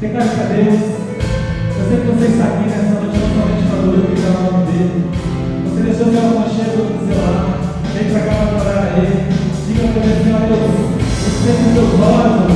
Declare para Deus. Eu sei que você está aqui nessa noite não somente para glorificar o nome dele. Você deixou seu aconchego do seu lado. Vem para cá para adorar a Ele. Diga para Ele, Senhor Deus, eu sempre meus olhos,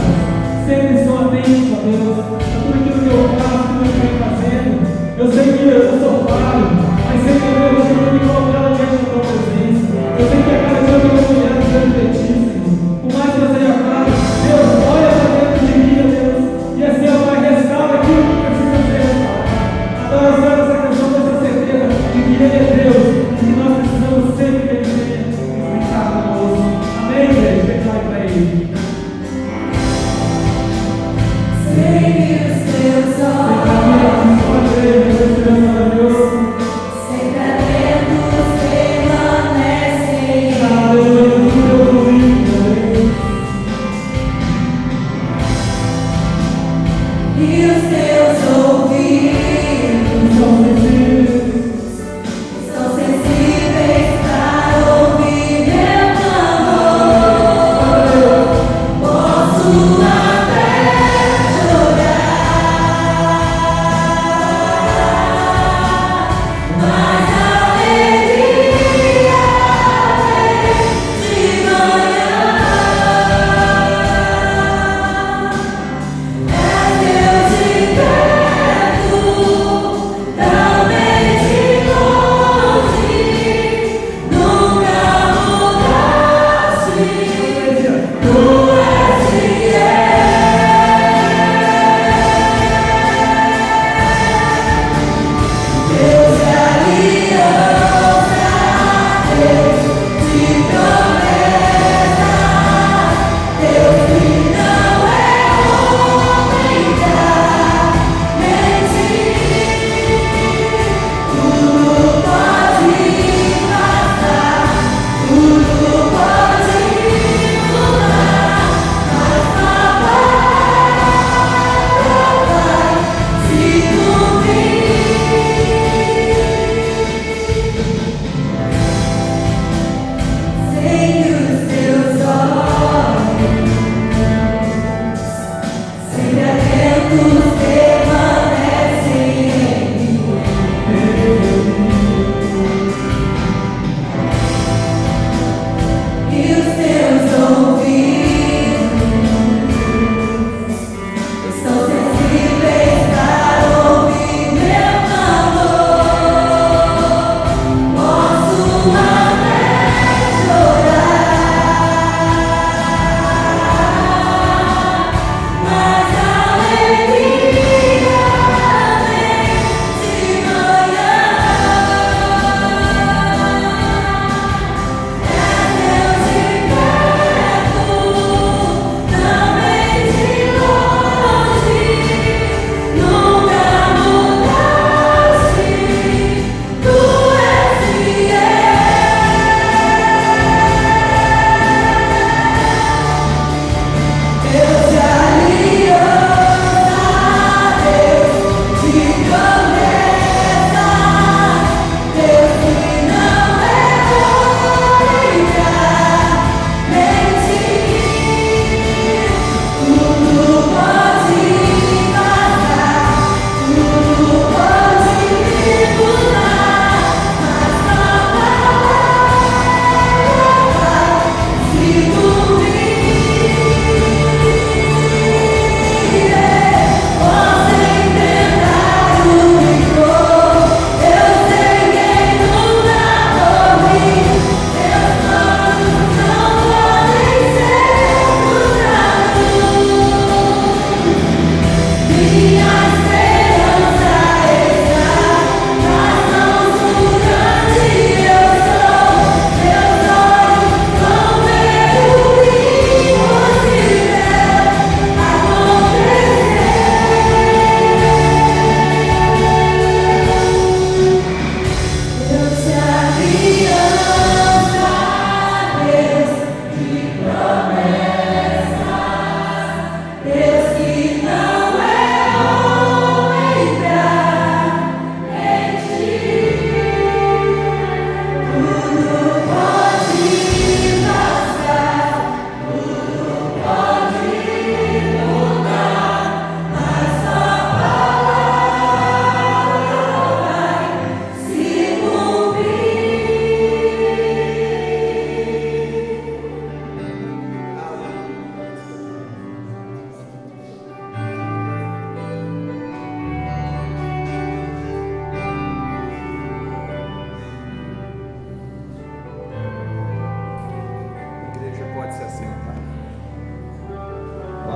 sempre estou atento a Deus. A tudo aquilo que eu faço, tudo que eu venho fazendo. Eu sei que eu sou falho, mas sei que Deus, eu tenho que me colocar diante da tua presença. Eu sei que a cada dia eu vou olhar diante de ti, Senhor. Por mais que eu seja falho, Deus, olha para dentro de mim, Deus. E assim eu vai restaurar aquilo que precisa ser restaurado. Então eu quero essa canção com essa certeza de que Ele é Deus e que nós precisamos sempre que Ele venha nos estar conosco. Amém, igreja? Declare para Ele. Sei que os teus olhos Declare para Deus. sempre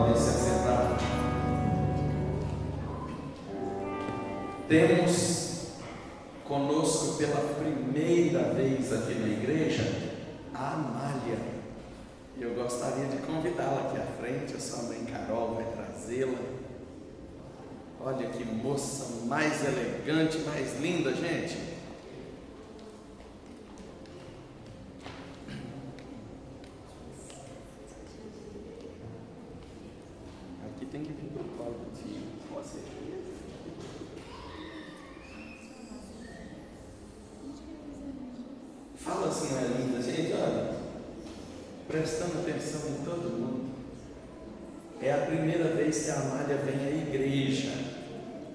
Podem se assentar. Temos conosco pela primeira vez aqui na igreja a Amália. Eu gostaria de convidá-la aqui à frente. A sua mãe Carol vai trazê-la. Olha que moça mais elegante, mais linda, gente. Aqui tem que vir para o colo do tio. Fala assim, é linda, gente, olha, prestando atenção em todo mundo. É a primeira vez que a Amália vem à igreja,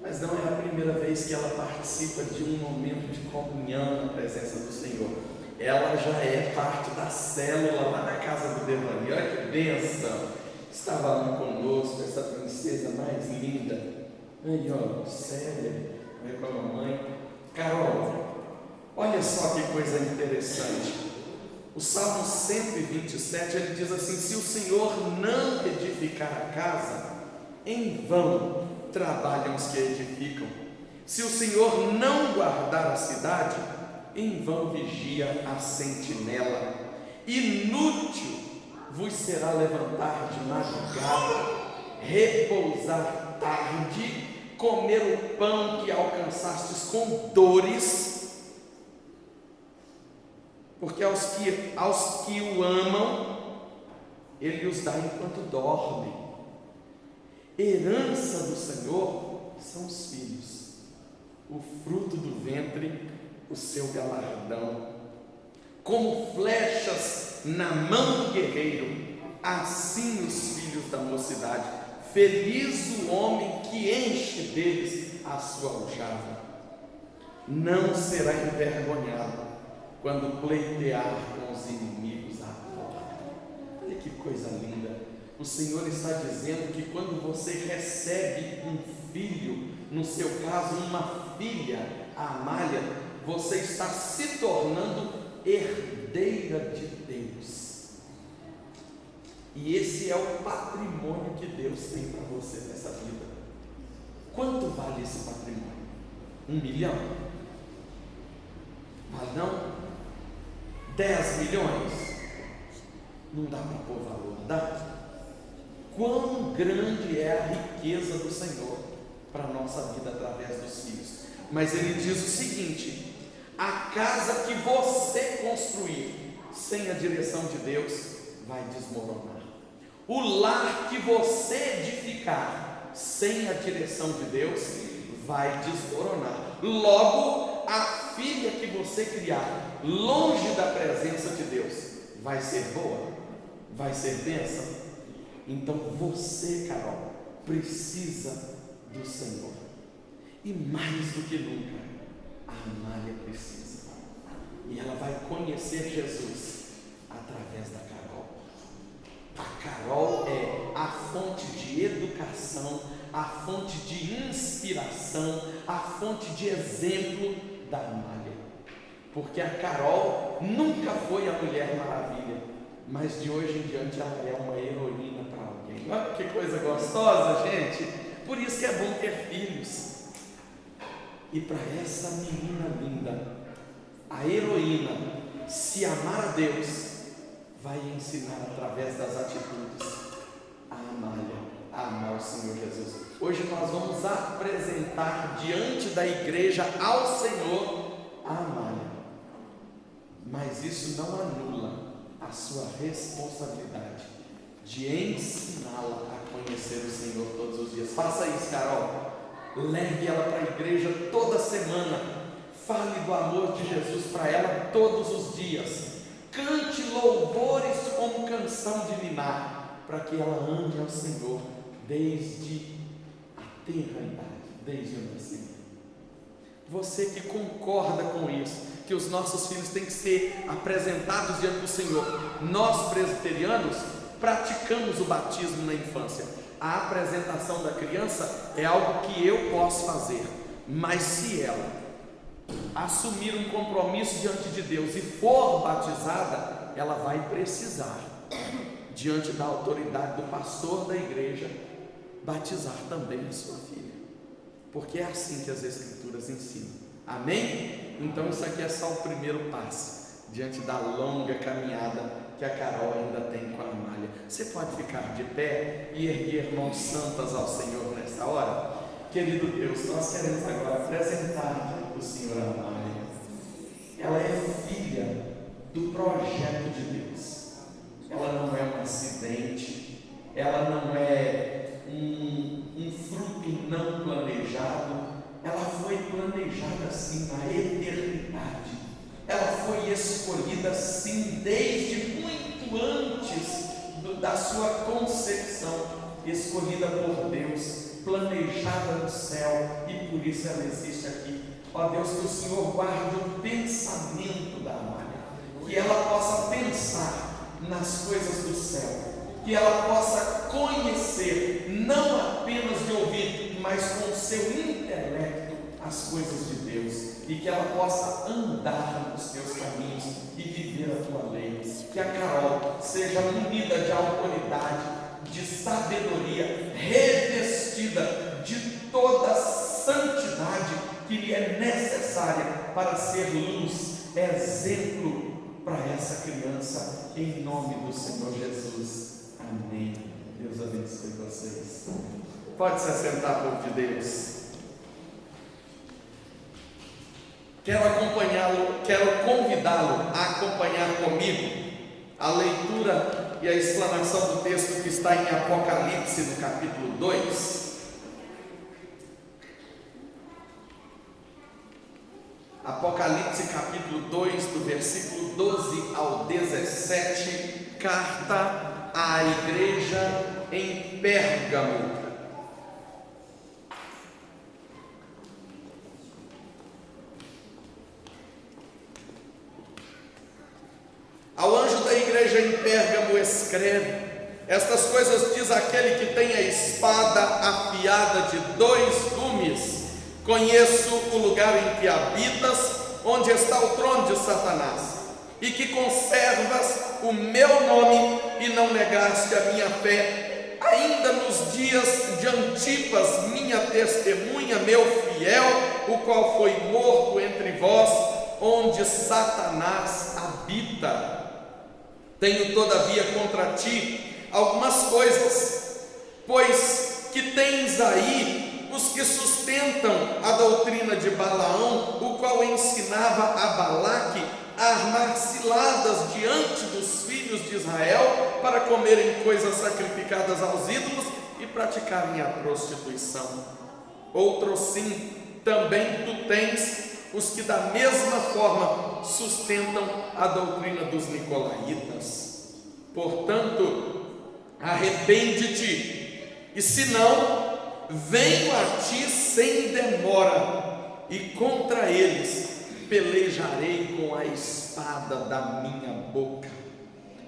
mas não é a primeira vez que ela participa de um momento de comunhão na presença do Senhor. Ela já é parte da célula lá na casa do Devani. Olha que bênção! Estava lá conosco, essa princesa mais linda. Aí, ó, Célia, veio com a mamãe. Carol, olha só que coisa interessante. O Salmo 127, ele diz assim: se o Senhor não edificar a casa, em vão trabalham os que edificam. Se o Senhor não guardar a cidade, em vão vigia a sentinela. Inútil vos será levantar de madrugada, repousar tarde, comer o pão que alcançastes com dores, porque aos que o amam, Ele os dá enquanto dormem. Herança do Senhor são os filhos, o fruto do ventre, o seu galardão. Como flechas na mão do guerreiro, assim os filhos da mocidade. Feliz o homem que enche deles a sua aljava. Não será envergonhado quando pleitear com os inimigos à porta. Olha que coisa linda. O Senhor está dizendo que quando você recebe um filho, no seu caso uma filha, a Amália, você está se tornando herdeira de Deus. E esse é o patrimônio que Deus tem para você nessa vida. Quanto vale esse patrimônio? 1 milhão? Vale não? 10 milhões? Não dá para pôr valor, dá? Quão grande é a riqueza do Senhor para a nossa vida através dos filhos. Mas Ele diz o seguinte: a casa que você construir sem a direção de Deus vai desmoronar. O lar que você edificar sem a direção de Deus vai desmoronar. Logo, a filha que você criar longe da presença de Deus vai ser boa? Vai ser bênção? Então você, Carol, precisa do Senhor. E mais do que nunca, a Amália precisa. E ela vai conhecer Jesus através da Carol. A Carol é a fonte de educação, a fonte de inspiração, a fonte de exemplo da Amália. Porque a Carol nunca foi a Mulher Maravilha, mas de hoje em diante ela é uma heroína para alguém. Olha que coisa gostosa, gente. Por isso que é bom ter filhos. E para essa menina linda, a heroína, se amar a Deus, vai ensinar através das atitudes a Amália a amar o Senhor Jesus. Hoje nós vamos apresentar diante da igreja ao Senhor a Amália, mas isso não anula a sua responsabilidade de ensiná-la a conhecer o Senhor todos os dias. Faça isso, Carol. Leve ela para a igreja toda semana. Fale do amor de Jesus para ela todos os dias. Cante louvores como canção de ninar, para que ela ame ao Senhor desde a tenra idade, desde o nascimento. Você que concorda com isso, que os nossos filhos têm que ser apresentados diante do Senhor. Nós presbiterianos praticamos o batismo na infância. A apresentação da criança é algo que eu posso fazer, mas se ela assumir um compromisso diante de Deus e for batizada, ela vai precisar diante da autoridade do pastor da igreja, batizar também a sua filha, porque é assim que as Escrituras ensinam. Amém? Então isso aqui é só o primeiro passo, diante da longa caminhada que a Carol ainda tem com a Amália. Você pode ficar de pé e erguer mãos santas ao Senhor nessa hora? Querido Deus, nós queremos agora apresentar diante do Senhor a Amália. Ela é filha do projeto de Deus. Ela não é um acidente, ela não é um fruto não planejado, ela foi planejada sim na eternidade. Ela foi escolhida sim desde muito antes da sua concepção, escolhida por Deus, planejada no céu, e por isso ela existe aqui. Ó Deus, que o Senhor guarde o pensamento da Amália, que ela possa pensar nas coisas do céu, que ela possa conhecer, não apenas de ouvir, mas com o seu intelecto, as coisas de Deus, e que ela possa andar nos teus caminhos e viver a tua lei. Que a Carol seja munida de autoridade, de sabedoria, revestida de toda a santidade que lhe é necessária para ser luz, exemplo para essa criança, em nome do Senhor Jesus. Amém. Deus abençoe vocês. Pode se assentar, povo de Deus. Quero convidá-lo a acompanhar comigo a leitura e a explanação do texto que está em Apocalipse, no capítulo 2. Apocalipse capítulo 2, do versículo 12 ao 17, carta à igreja em Pérgamo. Ao anjo da igreja em Pérgamo escreve: estas coisas diz aquele que tem a espada afiada de 2 gumes. Conheço o lugar em que habitas, onde está o trono de Satanás, e que conservas o meu nome e não negaste a minha fé, ainda nos dias de Antipas, minha testemunha, meu fiel, o qual foi morto entre vós, onde Satanás habita. Tenho todavia contra ti algumas coisas, pois que tens aí os que sustentam a doutrina de Balaão, o qual ensinava a Balaque a armar ciladas diante dos filhos de Israel para comerem coisas sacrificadas aos ídolos e praticarem a prostituição. Outro sim, também tu tens os que da mesma forma sustentam a doutrina dos nicolaítas. Portanto, arrepende-te, e se não, venho a ti sem demora, e contra eles pelejarei com a espada da minha boca.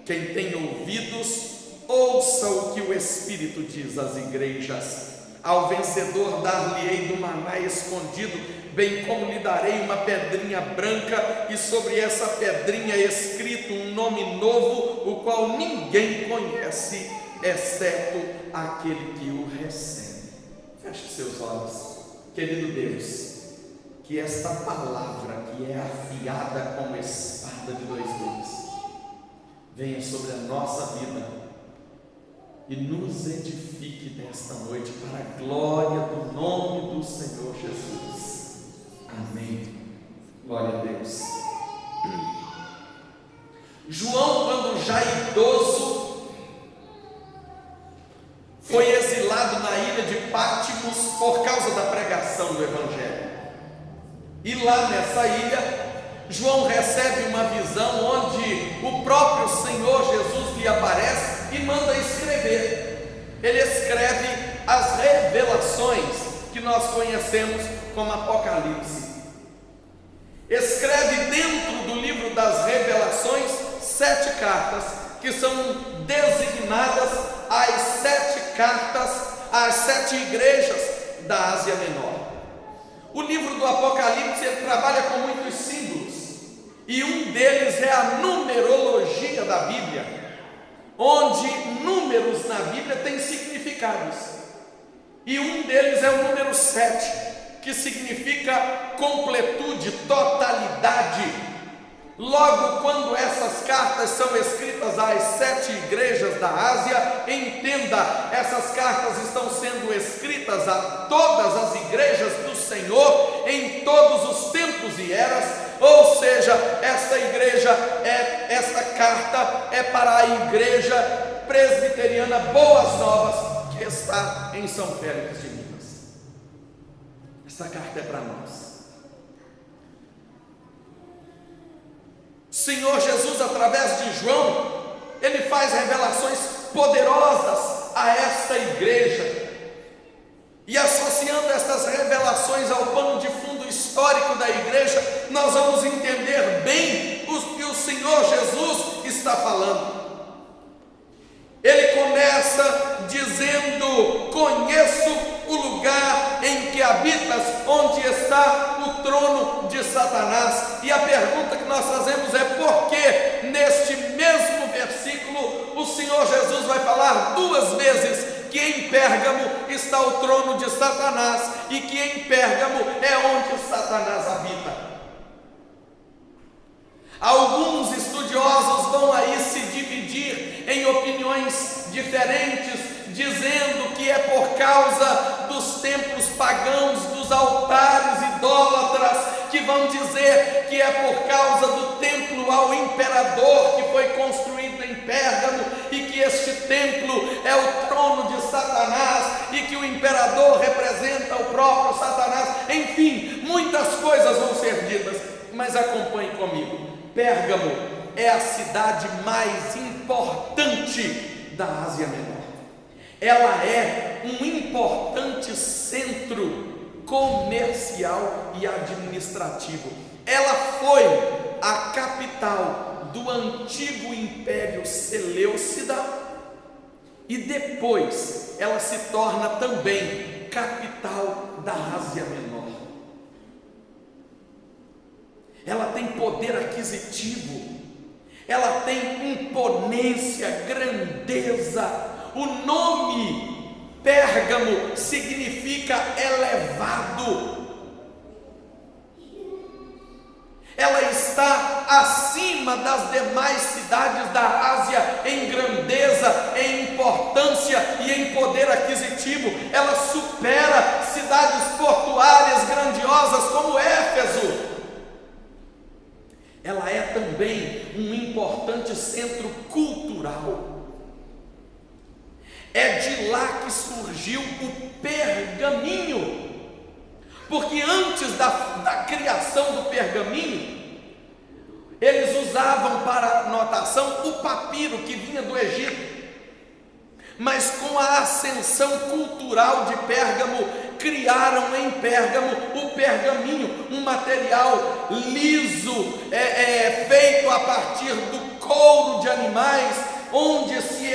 Quem tem ouvidos, ouça o que o Espírito diz às igrejas. Ao vencedor dar-lhe-ei do maná escondido, bem como lhe darei uma pedrinha branca, e sobre essa pedrinha escrito um nome novo, o qual ninguém conhece, exceto aquele que o recebe. Feche seus olhos. Querido Deus, que esta palavra que é afiada como espada de 2 gumes venha sobre a nossa vida e nos edifique nesta noite para a glória do nome do Senhor Jesus. Amém. Glória a Deus. João, quando já idoso, foi exilado na ilha de Pátimos por causa da pregação do Evangelho. E lá nessa ilha, João recebe uma visão onde o próprio Senhor Jesus lhe aparece e manda escrever. Ele escreve as revelações que nós conhecemos como Apocalipse. Escreve dentro do livro das revelações 7 cartas, que são designadas as 7 cartas às 7 igrejas da Ásia Menor. O livro do Apocalipse ele trabalha com muitos símbolos, e um deles é a numerologia da Bíblia. onde números na Bíblia têm significados, e um deles é o número 7, que significa completude, totalidade. Logo, quando essas cartas são escritas às 7 igrejas da Ásia, entenda, essas cartas estão sendo escritas a todas as igrejas do Senhor, em todos os tempos e eras, ou seja, esta carta é para a igreja presbiteriana Boas Novas, que está em São Félix de Minas. Esta carta é para nós. Senhor Jesus, através de João, ele faz revelações poderosas a esta igreja, e associando estas revelações ao pano de fundo histórico da igreja, nós vamos entender bem o que o Senhor Jesus está falando. Ele começa dizendo: conheço o lugar em que habitas, onde está o trono de Satanás. E a pergunta que nós fazemos é: por que neste mesmo versículo o Senhor Jesus vai falar 2 vezes que em Pérgamo está o trono de Satanás e que em Pérgamo é onde Satanás habita? Alguns estudiosos vão aí se dividir em opiniões diferentes, dizendo que é por causa dos templos pagãos, dos altares idólatras, que vão dizer que é por causa do templo ao imperador que foi construído em Pérgamo, e que este templo é o trono de Satanás, e que o imperador representa o próprio Satanás. Enfim, muitas coisas vão ser ditas, mas acompanhe comigo. Pérgamo é a cidade mais importante da Ásia Menor. Ela é um importante centro comercial e administrativo. Ela foi a capital do antigo Império Seleucida, e depois ela se torna também capital da Ásia Menor. Ela tem poder aquisitivo, ela tem imponência, grandeza. O nome Pérgamo significa elevado. Ela está acima das demais cidades da Ásia em grandeza, em importância e em poder aquisitivo. Ela supera cidades portuárias grandiosas como Éfeso. Ela é também um importante centro cultural. É de lá que surgiu o pergaminho, porque antes da criação do pergaminho, eles usavam para anotação o papiro que vinha do Egito. Mas com a ascensão cultural de Pérgamo, criaram em Pérgamo o pergaminho, um material liso, feito a partir do couro de animais, onde se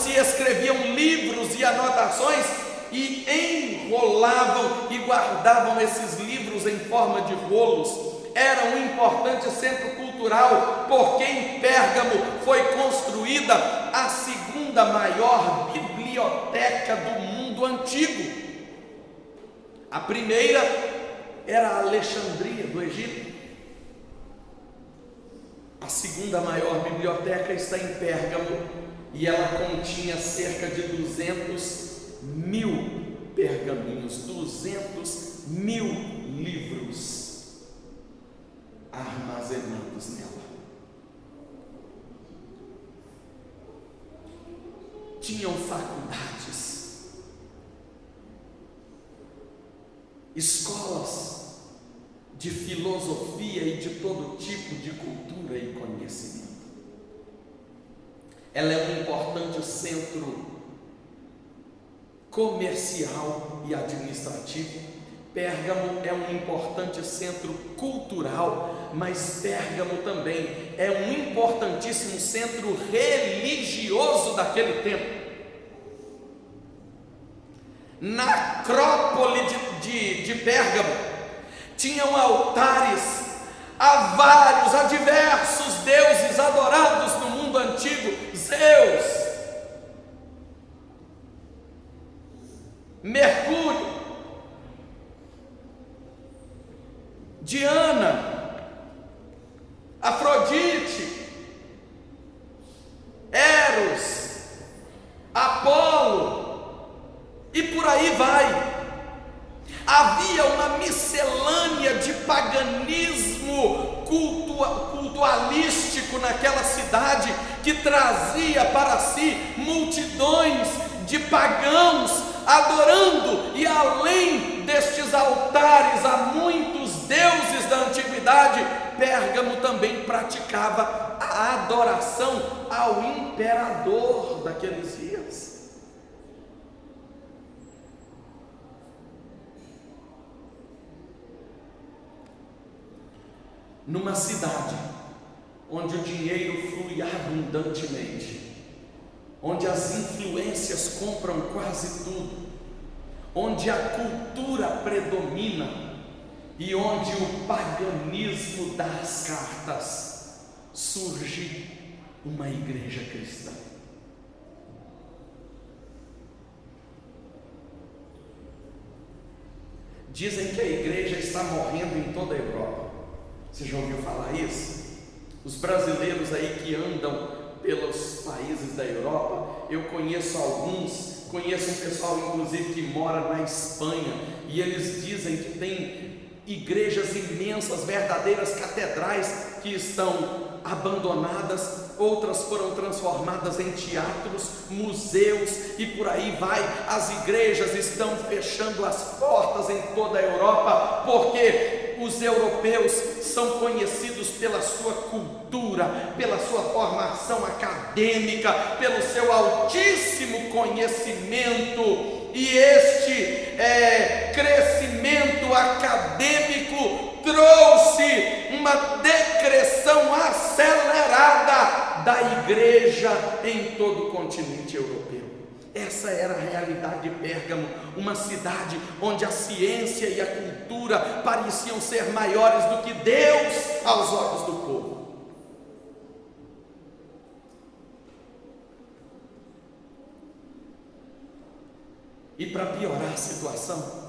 escreviam livros e anotações, e enrolavam e guardavam esses livros em forma de rolos. Era um importante centro cultural, porque em Pérgamo foi construída a segunda maior biblioteca do mundo antigo. A primeira era a Alexandria, do Egito. A segunda maior biblioteca está em Pérgamo, e ela continha cerca de 200.000 pergaminhos, 200.000 livros armazenados nela. Tinham faculdades, escolas de filosofia e de todo tipo de cultura e conhecimento. Ela é um importante centro comercial e administrativo. Pérgamo é um importante centro cultural, mas Pérgamo também é um importantíssimo centro religioso daquele tempo. Na Acrópole de Pérgamo tinham altares há diversos deuses adorados no mundo antigo: Zeus, Mercúrio, Diana, Afrodite, Eros, Apolo, e por aí vai. Havia uma miscelânea de paganismo cultualístico naquela cidade, que trazia para si multidões de pagãos adorando, e além destes altares a muitos deuses da antiguidade, Pérgamo também praticava a adoração ao imperador daqueles dias. Numa cidade onde o dinheiro flui abundantemente, onde as influências compram quase tudo, onde a cultura predomina e onde o paganismo dá as cartas, surge uma igreja cristã. Dizem que a igreja está morrendo em toda a Europa. Você já ouviu falar isso? Os brasileiros aí que andam pelos países da Europa, eu conheço alguns, conheço um pessoal inclusive que mora na Espanha, e eles dizem que tem igrejas imensas, verdadeiras catedrais que estão abandonadas, outras foram transformadas em teatros, museus e por aí vai. As igrejas estão fechando as portas em toda a Europa, porque os europeus são conhecidos pela sua cultura, pela sua formação acadêmica, pelo seu altíssimo conhecimento, e este crescimento acadêmico trouxe uma decreção acelerada da igreja em todo o continente europeu. Essa era a realidade de Pérgamo, uma cidade onde a ciência e a cultura pareciam ser maiores do que Deus aos olhos do povo. E para piorar a situação,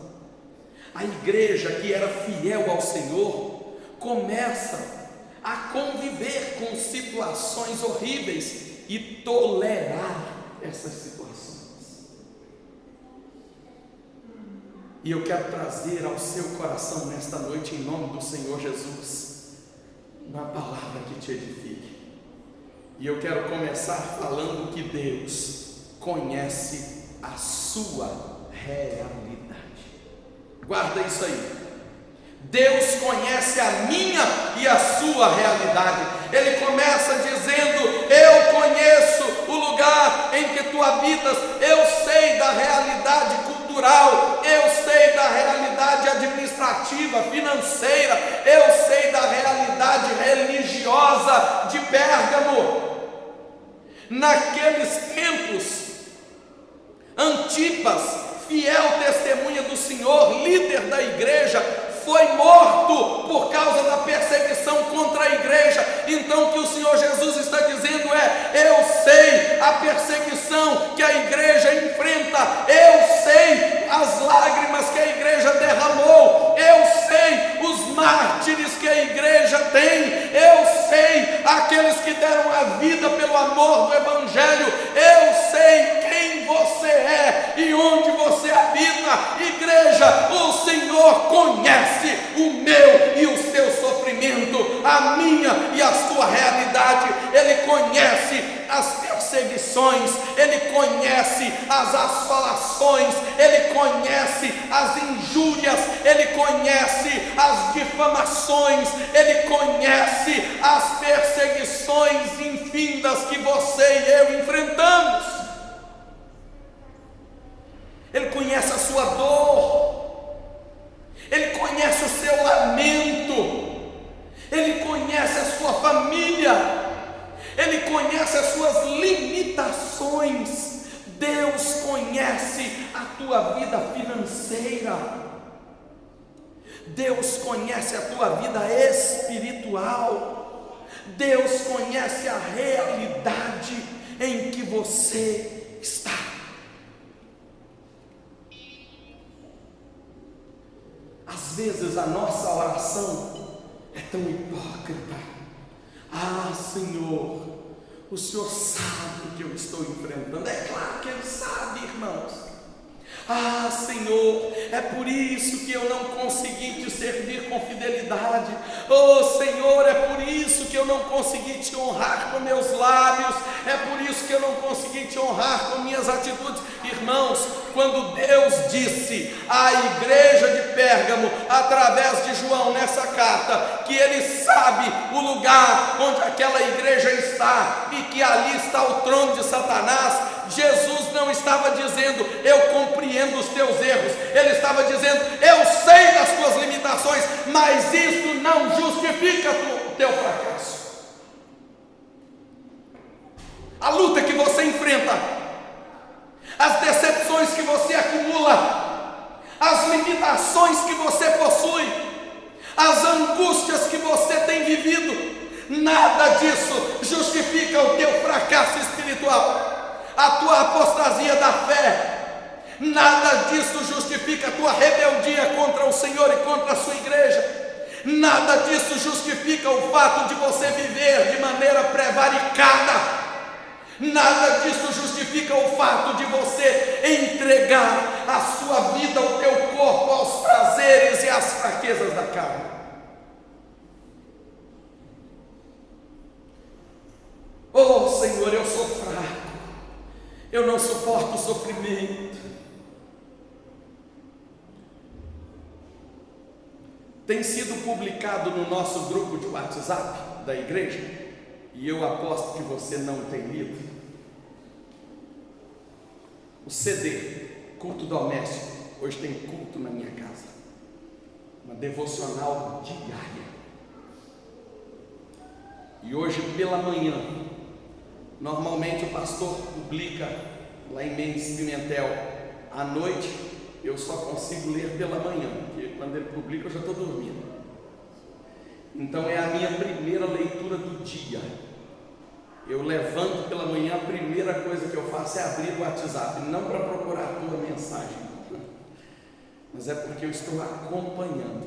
a igreja que era fiel ao Senhor começa a conviver com situações horríveis e tolerar essas situações. E eu quero trazer ao seu coração nesta noite, em nome do Senhor Jesus, uma palavra que te edifique. E eu quero começar falando que Deus conhece a sua realidade. Guarda isso aí. Deus conhece a minha e a sua realidade. Ele começa dizendo: eu conheço o lugar em que tu habitas, eu sei da realidade cultural, eu sei da realidade administrativa, financeira, eu sei da realidade religiosa de Pérgamo. Naqueles tempos, Antipas, fiel testemunha do Senhor, líder da igreja, foi morto por causa da perseguição contra a igreja. Então o que o Senhor Jesus está dizendo é: eu sei a perseguição que a igreja enfrenta, eu sei as lágrimas que a igreja derramou, eu sei os mártires que a igreja tem, eu sei aqueles que deram a vida pelo amor do evangelho, eu sei quem você é e onde você habita. Igreja, o Senhor conhece o meu e o seu sofrimento, a minha e a sua realidade. Ele conhece as perseguições, Ele conhece as assolações, Ele conhece as injúrias, Ele conhece as difamações, Ele conhece as perseguições infindas que você e eu enfrentamos. Ele conhece a sua dor, Ele conhece o seu lamento, Ele conhece a sua família, Ele conhece as suas limitações. Deus conhece a tua vida financeira, Deus conhece a tua vida espiritual. Deus conhece a realidade em que você está. Às vezes a nossa oração é tão hipócrita. Ah, Senhor, o Senhor sabe o que eu estou enfrentando. É claro que Ele sabe, irmãos. Ah, Senhor, é por isso que eu não consegui te servir com fidelidade. Oh, Senhor, é por isso que eu não consegui te honrar com meus lábios. É por isso que eu não consegui te honrar com minhas atitudes. Irmãos, quando Deus disse à igreja de Pérgamo, através de João, nessa carta, que Ele sabe o lugar onde aquela igreja está e que ali está o trono de Satanás, Jesus não estava dizendo, eu compreendo os teus erros. Ele estava dizendo, eu sei das tuas limitações, mas isso não justifica o teu fracasso. A luta que você enfrenta, as decepções que você acumula, as limitações que você possui, as angústias que você tem vivido, nada disso justifica o teu fracasso espiritual, a tua apostasia da fé. Nada disso justifica a tua rebeldia contra o Senhor e contra a sua igreja. Nada disso justifica o fato de você viver de maneira prevaricada. Nada disso justifica o fato de você entregar a sua vida, o teu corpo aos prazeres e às fraquezas da carne. Oh, Senhor, eu sou fraco. Eu não suporto o sofrimento. Tem sido publicado no nosso grupo de WhatsApp da igreja, e eu aposto que você não tem lido, o CD, culto doméstico. Hoje tem culto na minha casa, uma devocional diária. E hoje pela manhã, normalmente o pastor publica lá em Mendes Pimentel. À noite eu só consigo ler pela manhã, porque quando ele publica eu já estou dormindo. Então é a minha primeira leitura do dia. Eu levanto pela manhã, a primeira coisa que eu faço é abrir o WhatsApp, não para procurar a tua mensagem, mas é porque eu estou acompanhando.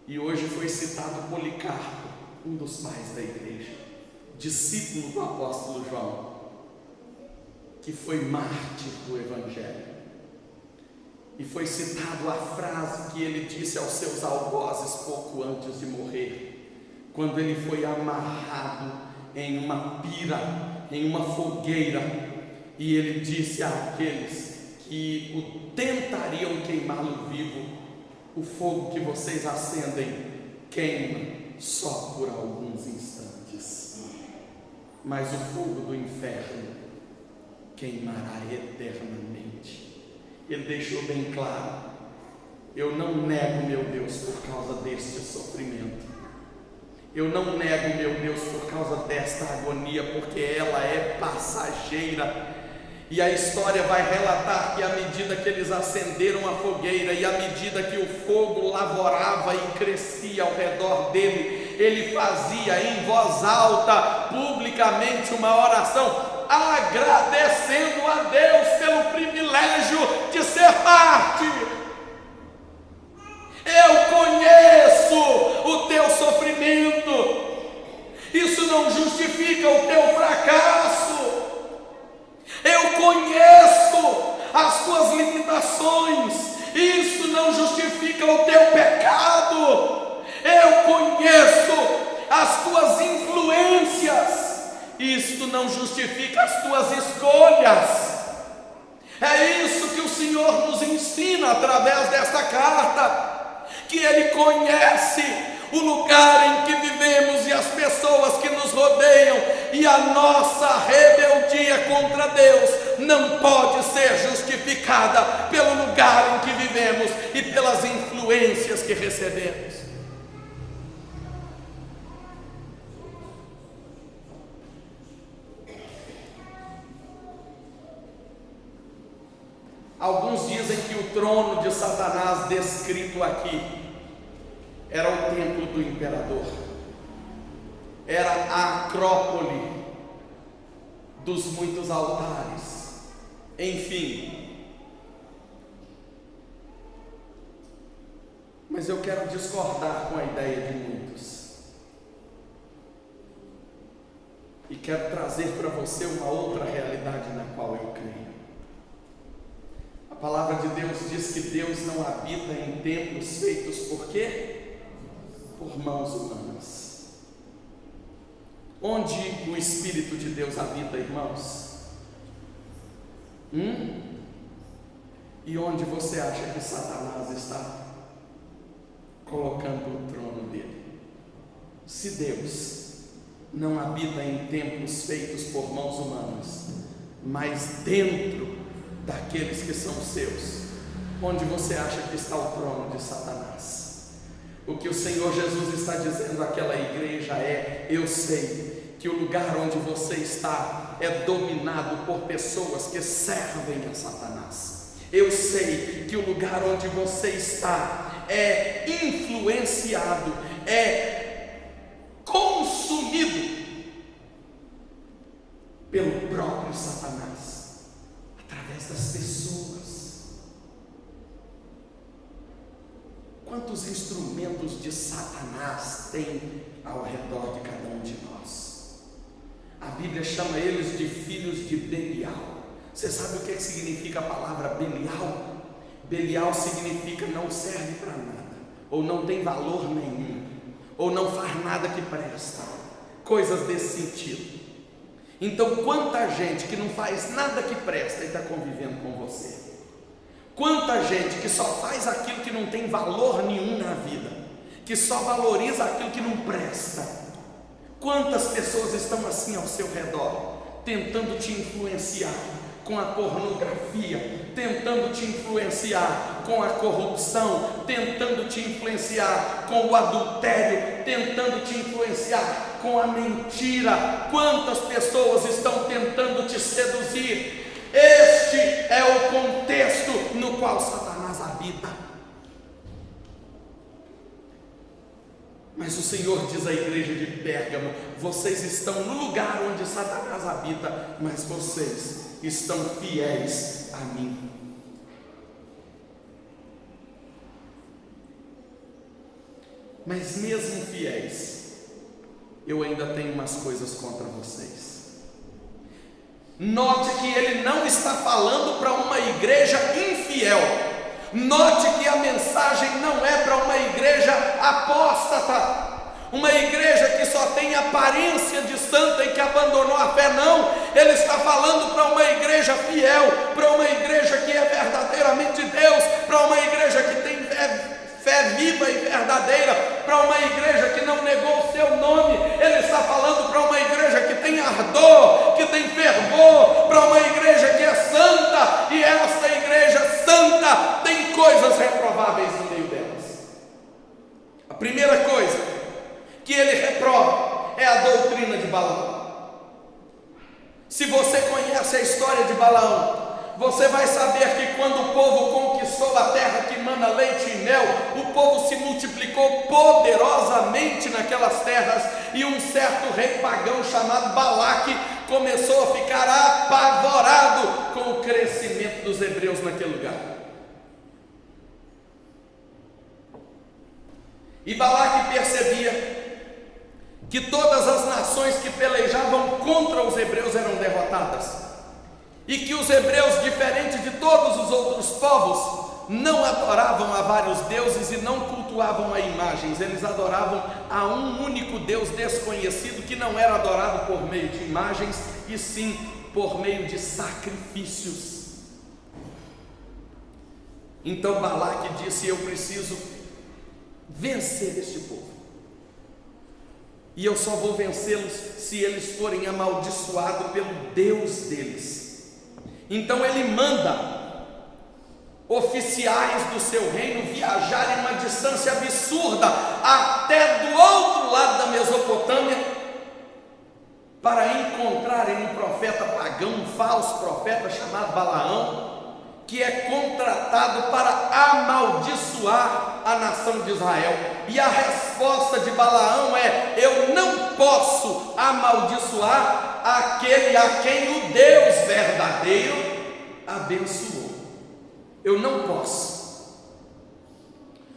E hoje foi citado Policarpo, um dos pais da igreja, discípulo do apóstolo João, que foi mártir do Evangelho. E foi citado a frase que ele disse aos seus algozes pouco antes de morrer, quando ele foi amarrado em uma pira, em uma fogueira, e ele disse àqueles que o tentariam queimá-lo vivo: o fogo que vocês acendem queima só por alguns instantes, mas o fogo do inferno queimará eternamente. Ele deixou bem claro: eu não nego meu Deus por causa deste sofrimento, eu não nego meu Deus por causa desta agonia, porque ela é passageira. E a história vai relatar que à medida que eles acenderam a fogueira e à medida que o fogo lavorava e crescia ao redor dele, ele fazia em voz alta, publicamente, uma oração, agradecendo a Deus pelo privilégio de ser mártir. Eu conheço o teu sofrimento, isso não justifica o teu fracasso. Eu conheço as tuas limitações, isso não justifica o teu pecado. Eu conheço as tuas influências, isto não justifica as tuas escolhas. É isso que o Senhor nos ensina através desta carta, que Ele conhece o lugar em que vivemos e as pessoas que nos rodeiam, e a nossa rebeldia contra Deus não pode ser justificada pelo lugar em que vivemos e pelas influências que recebemos. Alguns dizem que o trono de Satanás descrito aqui era o templo do imperador, era a acrópole dos muitos altares, enfim. Mas eu quero discordar com a ideia de muitos e quero trazer para você uma outra realidade na qual eu creio. A palavra de Deus diz que Deus não habita em templos feitos por quê? Por mãos humanas. Onde o Espírito de Deus habita, irmãos? E onde você acha que Satanás está colocando o trono dele? Se Deus não habita em templos feitos por mãos humanas, mas dentro daqueles que são seus, onde você acha que está o trono de Satanás? O que o Senhor Jesus está dizendo àquela igreja é: eu sei que o lugar onde você está é dominado por pessoas que servem a Satanás. Eu sei que o lugar onde você está é influenciado, é consumido pelo próprio Satanás, através das pessoas. Quantos instrumentos de Satanás tem ao redor de cada um de nós? A Bíblia chama eles de filhos de Belial. Você sabe o que significa a palavra Belial? Belial significa não serve para nada, ou não tem valor nenhum, ou não faz nada que presta, coisas desse sentido. Então, quanta gente que não faz nada que presta e está convivendo com você? Quanta gente que só faz aquilo que não tem valor nenhum na vida, que só valoriza aquilo que não presta? Quantas pessoas estão assim ao seu redor, tentando te influenciar com a pornografia, tentando te influenciar com a corrupção, tentando te influenciar com o adultério, tentando te influenciar com a mentira? Quantas pessoas estão tentando te seduzir? Este é o contexto no qual Satanás habita. Mas o Senhor diz à igreja de Pérgamo: vocês estão no lugar onde Satanás habita, mas vocês estão fiéis a mim. Mas mesmo fiéis, eu ainda tenho umas coisas contra vocês. Note que ele não está falando para uma igreja infiel. Note que a mensagem não é para uma igreja apóstata, uma igreja que só tem aparência de santa e que abandonou a fé. Não, ele está falando para uma igreja fiel, para uma igreja que é verdadeiramente Deus, para uma igreja que tem fé viva e verdadeira, para uma igreja que não negou o seu nome. Ele está falando para uma igreja que tem ardor, que tem fervor, para uma igreja que é santa, e esta igreja santa tem coisas reprováveis no meio delas. A primeira coisa que ele reprova é a doutrina de Balaão. Se você conhece a história de Balaão, você vai saber que quando o povo conquistou a terra que mana leite e mel, o povo se multiplicou poderosamente naquelas terras, e um certo rei pagão chamado Balaque começou a ficar apavorado com o crescimento dos hebreus naquele lugar. E Balaque percebia que todas as nações que pelejavam contra os hebreus eram derrotadas, e que os hebreus, diferente de todos os outros povos, não adoravam a vários deuses e não cultuavam a imagens. Eles adoravam a um único Deus desconhecido, que não era adorado por meio de imagens, e sim por meio de sacrifícios. Então Balaque disse: eu preciso vencer este povo, e eu só vou vencê-los se eles forem amaldiçoados pelo Deus deles. Então ele manda oficiais do seu reino viajarem uma distância absurda até do outro lado da Mesopotâmia, para encontrarem um profeta pagão, um falso profeta chamado Balaão, que é contratado para amaldiçoar a nação de Israel. E a resposta de Balaão é: eu não posso amaldiçoar aquele a quem o Deus verdadeiro abençoou. Eu não posso.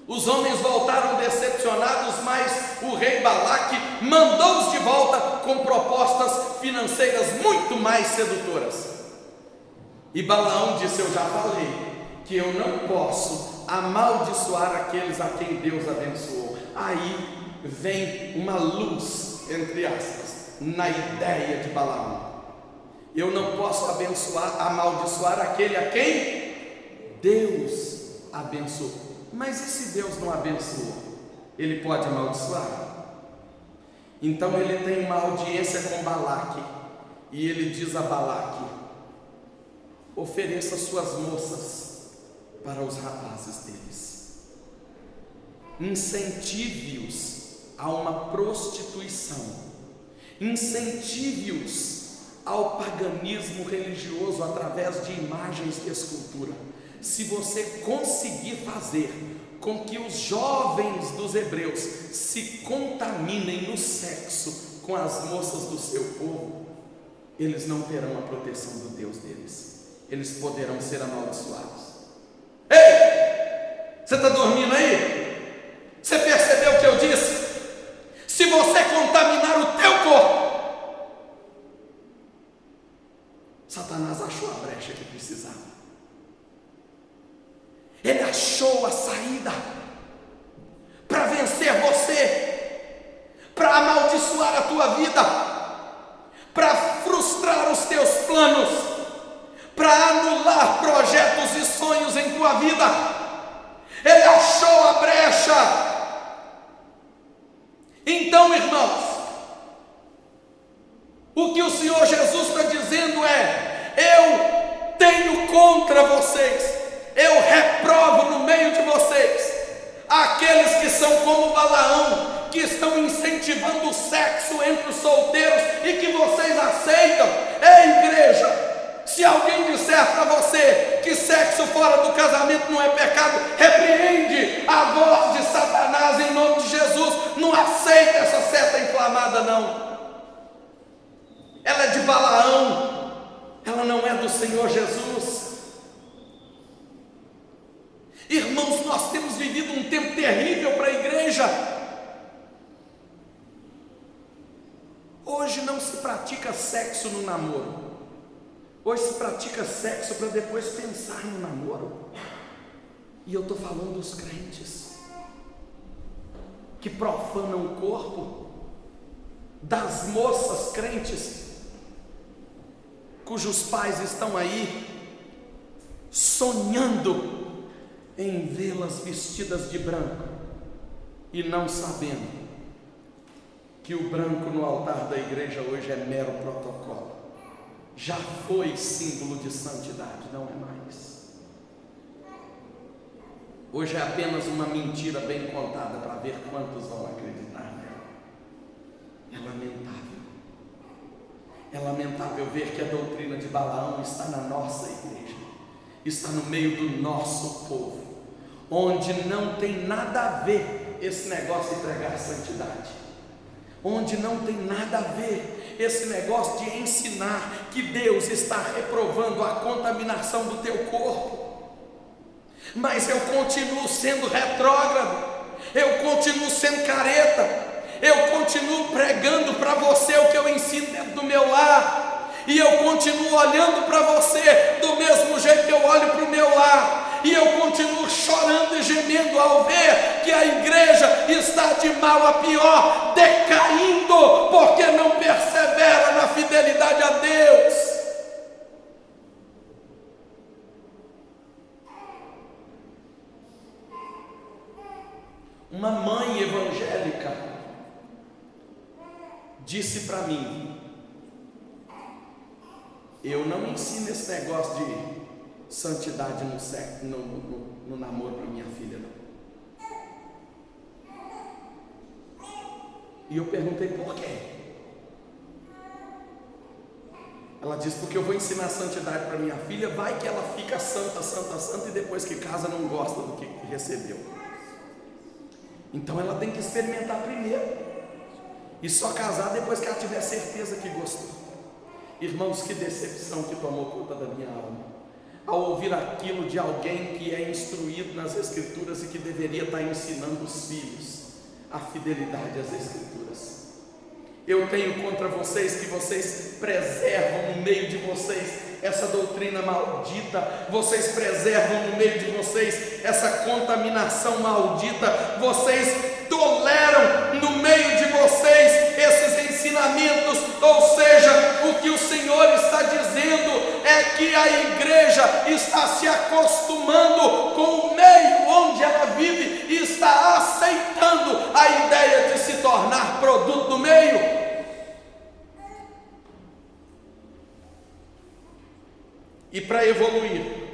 Os homens voltaram decepcionados, mas o rei Balaque mandou-os de volta com propostas financeiras muito mais sedutoras. E Balaão disse: eu já falei que eu não posso amaldiçoar aqueles a quem Deus abençoou. Aí vem uma luz, entre aspas, na ideia de Balaão. Eu não posso amaldiçoar aquele a quem Deus abençoou. Mas e se Deus não abençoou? Ele pode amaldiçoar? Então ele tem uma audiência com Balaque, e ele diz a Balaque: ofereça suas moças para os rapazes deles, incentive-os a uma prostituição, incentive-os ao paganismo religioso através de imagens de escultura. Se você conseguir fazer com que os jovens dos hebreus se contaminem no sexo com as moças do seu povo, eles não terão a proteção do Deus deles, eles poderão ser amaldiçoados. Ei, você está dormindo aí? Você percebeu o que eu disse? Se você contaminar o teu corpo, Satanás achou a brecha que precisava. Ele achou a saída para vencer você, para amaldiçoar a tua vida, para frustrar os teus planos, para anular projetos e sonhos em tua vida. Ele achou a brecha. Então, irmãos, o que o Senhor Jesus está dizendo é: eu tenho contra vocês, eu reprovo no meio de vocês aqueles que são como Balaão, que estão incentivando o sexo entre os solteiros e que vocês aceitam. Ei, igreja, se alguém disser para você que sexo fora do casamento não é pecado, repreende a voz de Satanás em nome de Jesus. Não aceita essa seta inflamada, não. Ela é de Balaão, ela não é do Senhor Jesus. Irmãos, nós temos vivido um tempo terrível para a igreja. Hoje não se pratica sexo no namoro. Hoje se pratica sexo para depois pensar no namoro. E eu estou falando dos crentes que profanam o corpo, das moças crentes cujos pais estão aí sonhando em vê-las vestidas de branco e não sabendo que o branco no altar da igreja hoje é mero protocolo. Já foi símbolo de santidade, não é mais. Hoje é apenas uma mentira bem contada para ver quantos vão acreditar nela. É lamentável. É lamentável ver que a doutrina de Balaão está na nossa igreja, está no meio do nosso povo, onde não tem nada a ver esse negócio de pregar santidade, onde não tem nada a ver esse negócio de ensinar que Deus está reprovando a contaminação do teu corpo. Mas eu continuo sendo retrógrado, eu continuo sendo careta, eu continuo pregando para você o que eu ensino dentro do meu lar, e eu continuo olhando para você do mesmo jeito que eu olho para o meu lar, e eu continuo chorando e gemendo ao ver que a igreja está de mal a pior, decaindo, porque não persevera na fidelidade a Deus. Uma mãe evangélica disse para mim: eu não ensino esse negócio de santidade no namoro para minha filha, não. E eu perguntei por quê. Ela diz: porque eu vou ensinar santidade para minha filha, vai que ela fica santa, santa, santa, e depois que casa não gosta do que recebeu. Então ela tem que experimentar primeiro, e só casar depois que ela tiver certeza que gostou. Irmãos, que decepção que tomou conta da minha alma, ao ouvir aquilo de alguém que é instruído nas Escrituras e que deveria estar ensinando os filhos a fidelidade às Escrituras. Eu tenho contra vocês que vocês preservam no meio de vocês essa doutrina maldita, vocês preservam no meio de vocês essa contaminação maldita, vocês toleram no meio de vocês esses ensinamentos. Ou seja, o que o Senhor está dizendo é que a igreja está se acostumando com o meio onde ela vive e está aceitando a ideia de se tornar produto do meio. E para evoluir,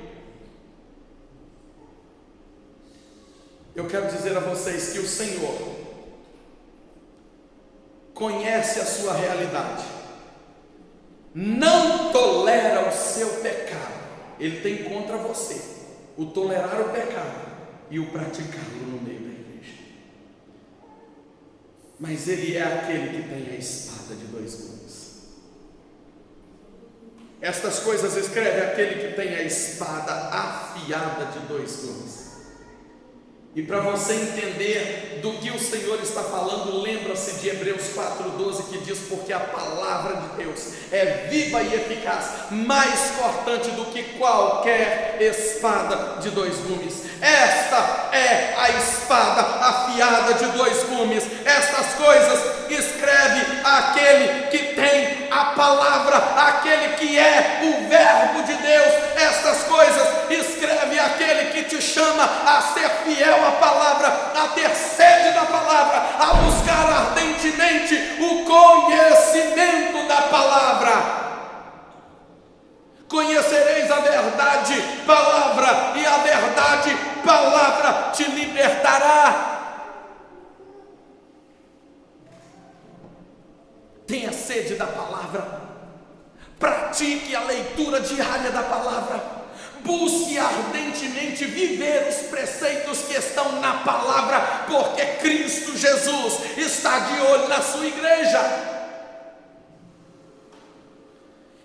eu quero dizer a vocês que o Senhor conhece a sua realidade, não tolera o seu pecado. Ele tem contra você o tolerar o pecado e o praticá-lo no meio da igreja. Mas Ele é aquele que tem a espada de dois gumes. Estas coisas escreve aquele que tem a espada afiada de dois gumes. E para você entender do que o Senhor está falando, lembra-se de Hebreus 4,12, que diz: porque a palavra de Deus é viva e eficaz, mais cortante do que qualquer espada de dois gumes. Esta é a espada afiada de dois gumes. Estas coisas escreve aquele que tem a palavra, aquele que é o verbo de Deus. Estas coisas escreve aquele que te chama a ser fiel à palavra, a ter sede da palavra, a buscar ardentemente o conhecimento da palavra. Conhecereis a verdade, palavra, e a verdade, palavra, te libertará. Tenha sede da palavra, pratique a leitura diária da palavra, busque ardentemente viver os preceitos que estão na palavra, porque Cristo Jesus está de olho na sua igreja.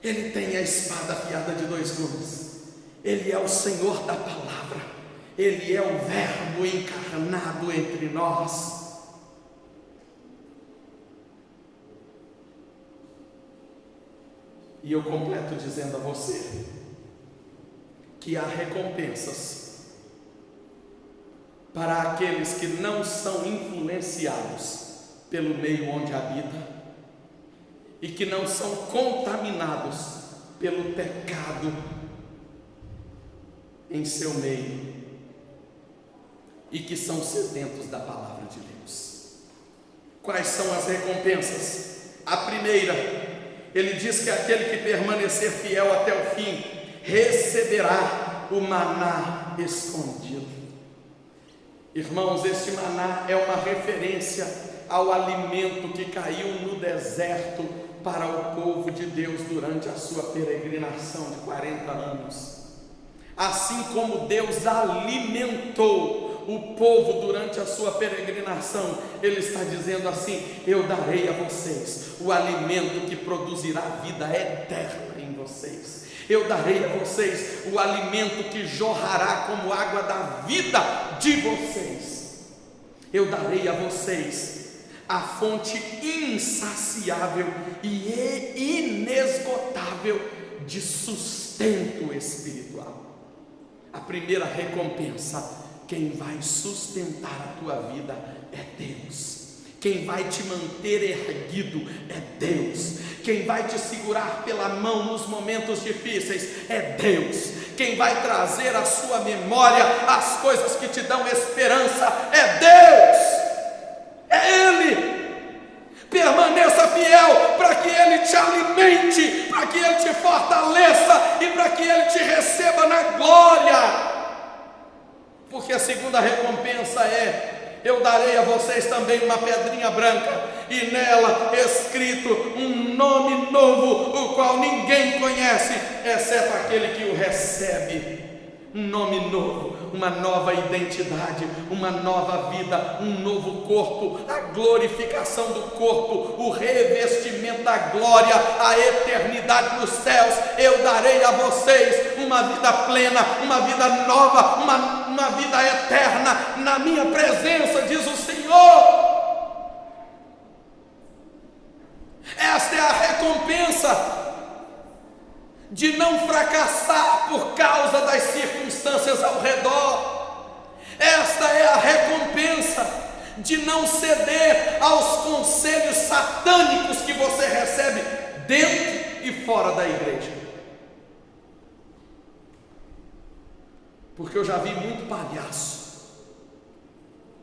Ele tem a espada afiada de dois gumes. Ele é o Senhor da palavra, Ele é o verbo encarnado entre nós. E eu completo dizendo a você que há recompensas para aqueles que não são influenciados pelo meio onde habita e que não são contaminados pelo pecado em seu meio e que são sedentos da palavra de Deus. Quais são as recompensas? A primeira, ele diz que aquele que permanecer fiel até o fim receberá o maná escondido. Irmãos, este maná é uma referência ao alimento que caiu no deserto para o povo de Deus durante a sua peregrinação de 40 anos. Assim como Deus alimentou o povo durante a sua peregrinação, Ele está dizendo assim: eu darei a vocês o alimento que produzirá vida eterna em vocês. Eu darei a vocês o alimento que jorrará como água da vida de vocês. Eu darei a vocês a fonte insaciável e inesgotável de sustento espiritual. A primeira recompensa: quem vai sustentar a tua vida é Deus. Quem vai te manter erguido é Deus. Quem vai te segurar pela mão nos momentos difíceis é Deus. Quem vai trazer à sua memória as coisas que te dão esperança é Deus. É Ele. Permaneça fiel para que Ele te alimente, para que Ele te fortaleça e para que Ele te receba na glória. Porque a segunda recompensa é: eu darei a vocês também uma pedrinha branca, e nela escrito um nome novo, o qual ninguém conhece, exceto aquele que o recebe. Um nome novo, uma nova identidade, uma nova vida, um novo corpo, a glorificação do corpo, o revestimento da glória, a eternidade nos céus. Eu darei a vocês uma vida plena, uma vida nova, uma vida eterna na minha presença, diz o Senhor. Esta é a recompensa de não fracassar por causa das circunstâncias ao redor. Esta é a recompensa de não ceder aos conselhos satânicos que você recebe dentro e fora da igreja. Porque eu já vi muito palhaço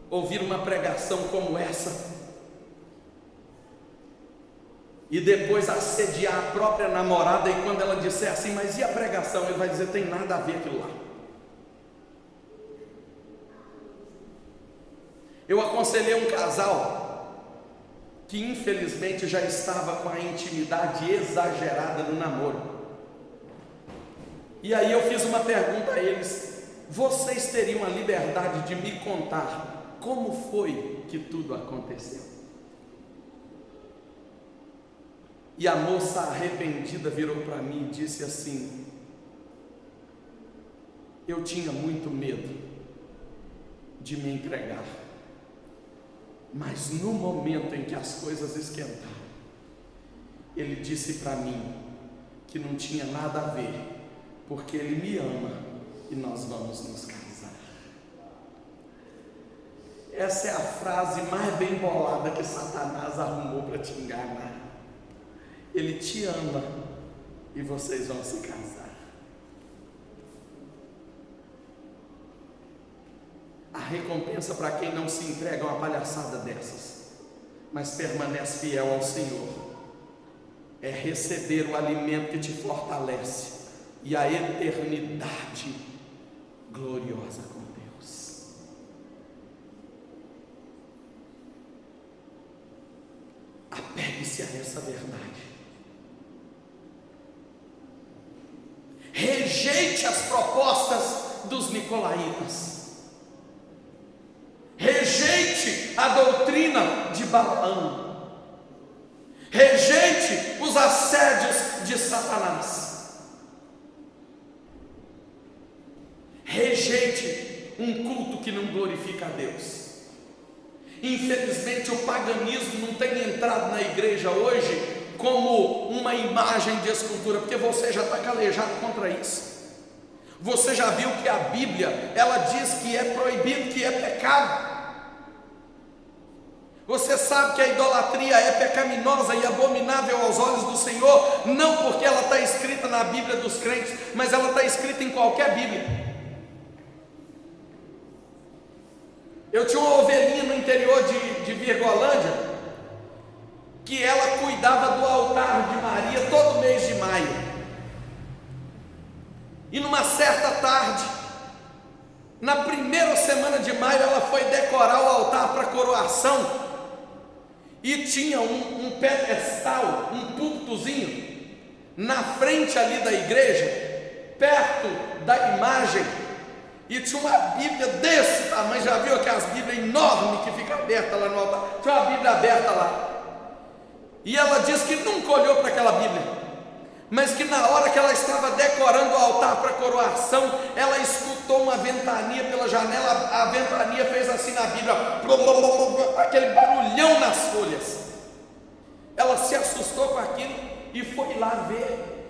ouvir uma pregação como essa e depois assediar a própria namorada, e quando ela disser assim, mas e a pregação? Ele vai dizer, tem nada a ver aquilo lá. Eu aconselhei um casal que infelizmente já estava com a intimidade exagerada no namoro. E aí eu fiz uma pergunta a eles: vocês teriam a liberdade de me contar como foi que tudo aconteceu? E a moça arrependida virou para mim e disse assim: eu tinha muito medo de me entregar, mas no momento em que as coisas esquentaram, ele disse para mim que não tinha nada a ver, porque ele me ama e nós vamos nos casar. Essa é a frase mais bem bolada que Satanás arrumou para te enganar. Ele te ama e vocês vão se casar. A recompensa para quem não se entrega a uma palhaçada dessas, mas permanece fiel ao Senhor, é receber o alimento que te fortalece e a eternidade gloriosa com Deus. Apegue-se a essa verdade. Rejeite as propostas dos nicolaítas. Rejeite a doutrina de Balaão. Rejeite os assédios de Satanás. Rejeite um culto que não glorifica a Deus. Infelizmente o paganismo não tem entrado na igreja hoje como uma imagem de escultura, porque você já está calejado contra isso. Você já viu que a Bíblia, ela diz que é proibido, que é pecado. Você sabe que a idolatria é pecaminosa e abominável aos olhos do Senhor, não porque ela está escrita na Bíblia dos crentes, mas ela está escrita em qualquer Bíblia. Eu tinha uma ovelhinha no interior de Virgolândia, que ela cuidava do altar de Maria todo mês de maio. E numa certa tarde, na primeira semana de maio, ela foi decorar o altar para coroação, e tinha um pedestal, um púlpitozinho, na frente ali da igreja, perto da imagem, e tinha uma Bíblia desse tamanho. Já viu aquelas Bíblias enormes que fica aberta lá no altar? Tinha uma Bíblia aberta lá. E ela disse que nunca olhou para aquela Bíblia, mas que na hora que ela estava decorando o altar para coroação, ela escutou uma ventania pela janela. A ventania fez assim na Bíblia, aquele barulhão nas folhas. Ela se assustou com aquilo e foi lá ver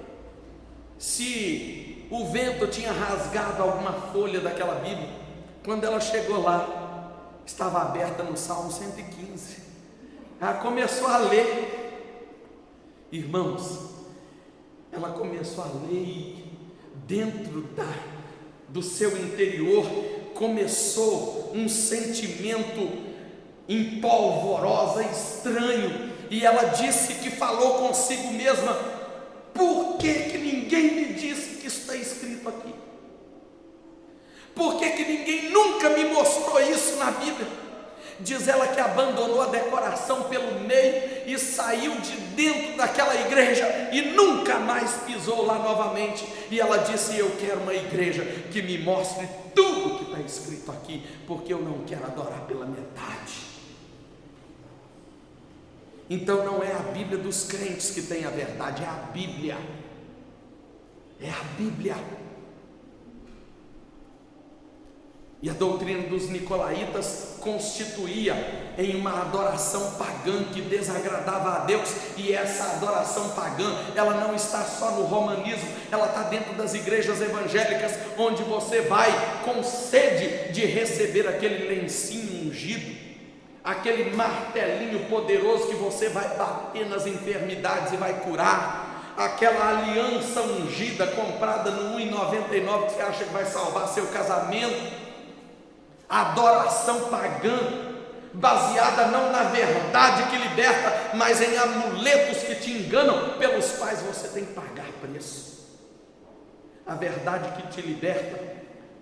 se o vento tinha rasgado alguma folha daquela Bíblia. Quando ela chegou lá, estava aberta no Salmo 115. Ela começou a ler. Irmãos, ela começou a ler e dentro do seu interior começou um sentimento empolvorosa, estranho, e ela disse que falou consigo mesma: por que ninguém me disse que isso está escrito aqui? Por que ninguém nunca me mostrou isso na Bíblia? Diz ela que abandonou a decoração pelo meio e saiu de dentro daquela igreja e nunca mais pisou lá novamente. E ela disse: eu quero uma igreja que me mostre tudo que está escrito aqui, porque eu não quero adorar pela metade. Então não é a Bíblia dos crentes que tem a verdade, é a Bíblia. É a Bíblia. E a doutrina dos nicolaítas constituía em uma adoração pagã que desagradava a Deus. E essa adoração pagã, ela não está só no romanismo, ela está dentro das igrejas evangélicas, onde você vai com sede de receber aquele lencinho ungido, aquele martelinho poderoso que você vai bater nas enfermidades e vai curar, aquela aliança ungida comprada no R$1,99 que você acha que vai salvar seu casamento. Adoração pagã, baseada não na verdade que liberta, mas em amuletos que te enganam, pelos quais você tem que pagar preço. A verdade que te liberta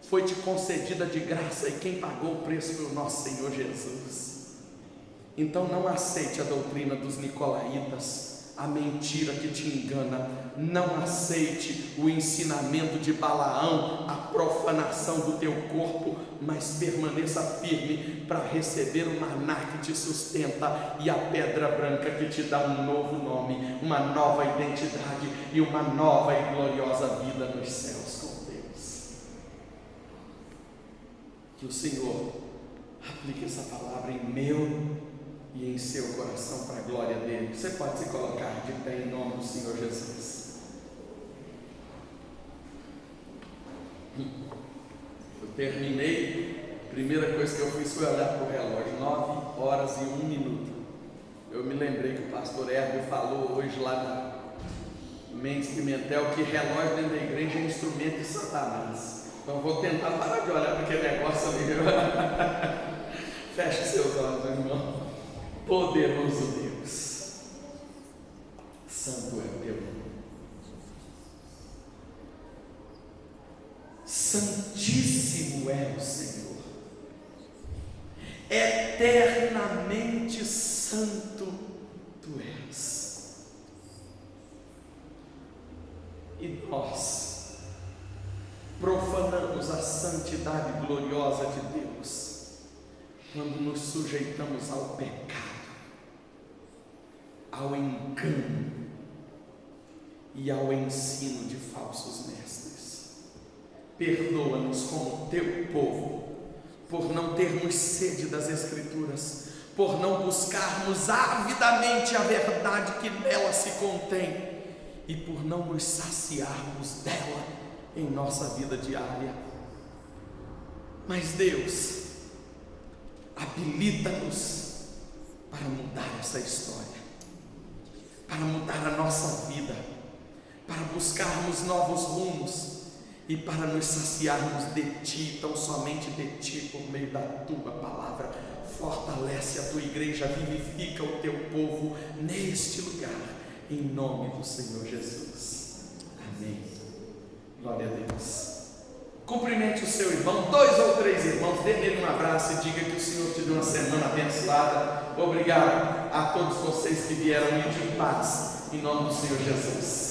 foi te concedida de graça, e quem pagou o preço foi o nosso Senhor Jesus. Então não aceite a doutrina dos nicolaítas, a mentira que te engana. Não aceite o ensinamento de Balaão, a profanação do teu corpo, mas permaneça firme para receber o maná que te sustenta e a pedra branca que te dá um novo nome, uma nova identidade e uma nova e gloriosa vida nos céus com Deus. Que o Senhor aplique essa palavra em meu e em seu coração para a glória dele. Você pode se colocar de pé em nome do Senhor Jesus. Eu terminei, a primeira coisa que eu fiz foi olhar para o relógio, 9h01. Eu me lembrei que o pastor Herbert falou hoje lá na Mendes Pimentel que relógio dentro da igreja é instrumento de Satanás. Então eu vou tentar parar de olhar para aquele negócio ali. Feche seus olhos, meu irmão. Poderoso Deus, santo é o teu nome, santíssimo é o Senhor, eternamente santo tu és. E nós profanamos a santidade gloriosa de Deus quando nos sujeitamos ao pecado, ao engano e ao ensino de falsos mestres. Perdoa-nos como teu povo, por não termos sede das Escrituras, por não buscarmos avidamente a verdade que nela se contém e por não nos saciarmos dela em nossa vida diária. Mas Deus, habilita-nos para mudar essa história, para mudar a nossa vida, para buscarmos novos rumos e para nos saciarmos de Ti, tão somente de Ti, por meio da Tua palavra. Fortalece a Tua igreja, vivifica o Teu povo neste lugar, em nome do Senhor Jesus. Amém. Glória a Deus. Cumprimente o seu irmão, 2 ou 3 irmãos, dê nele um abraço e diga que o Senhor te deu uma semana abençoada. Obrigado a todos vocês que vieram de paz, em nome do Senhor Jesus.